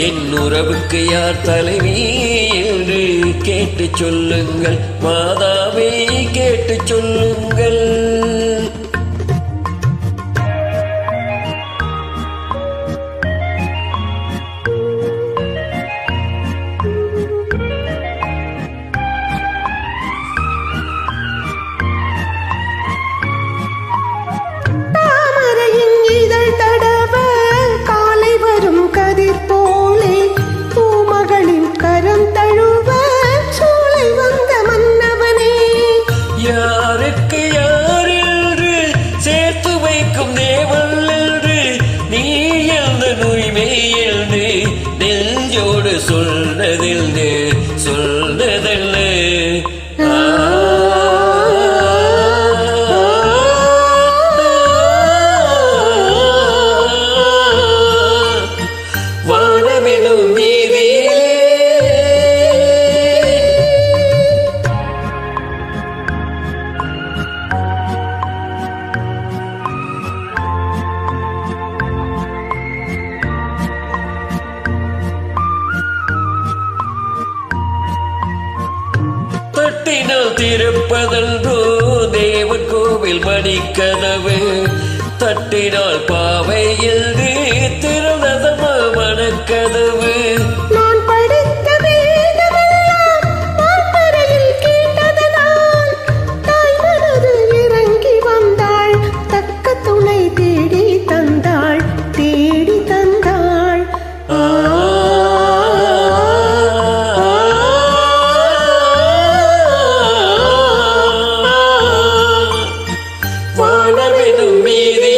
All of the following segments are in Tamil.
என் உறவுக்கு யார் தலைவி என்று கேட்டு சொல்லுங்கள், மாதாவை கேட்டு சொல்லுங்கள். யாருக்கு யார் என்று சேர்த்து வைக்கும் தேவல் என்று நீ எழுந்த நுய்மை என்று நெஞ்சோடு சொல்றதில்லை சொல்றதல்ல. வானமெனும் வீதியிலே தட்டினால் திறப்பதன்றோ தேவன் கோவில் மணிக்கதவு, தட்டினால் பாவை எழுதி திறந்ததமா மனக்கதவு. நான் படித்த வேதமெல்லாம் பார்ப்பறையில் கேட்டதனால் தாய் மனது இறங்கி வந்தாள், தக்க துணை தேடி தந்தாள் தேடி தந்தாள். வானமெனும் வீதியிலே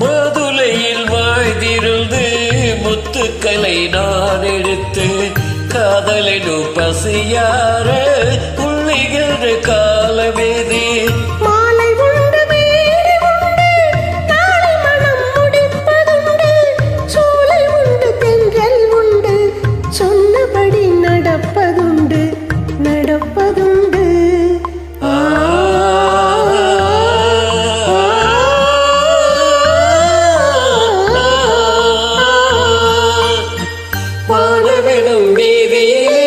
மாதுளையில் வாழ்ந்திருந்து முத்துக்களை நான் எடுத்து காதலெனும் பசியார புள்ளிகின்ற காலமேதி. மாலை உண்டு மேடை உண்டு நாளை மனம் முடிப்பதுண்டு, சோலை உண்டு தென்றல் உண்டு சொன்னபடி நடப்பதுண்டு நடப்பதுண்டு. வானமெனும் வீதியிலே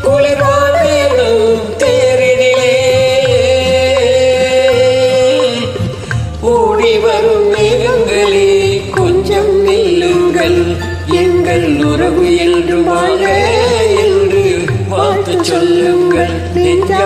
குளிர்வானமெனும் தேரினிலே ஓடி வரும் மேகங்களே கொஞ்சம் நில்லுங்கள், எங்கள் உறவு என்று வாழ என்று வாழ்த்து சொல்லுங்கள். நெஞ்சா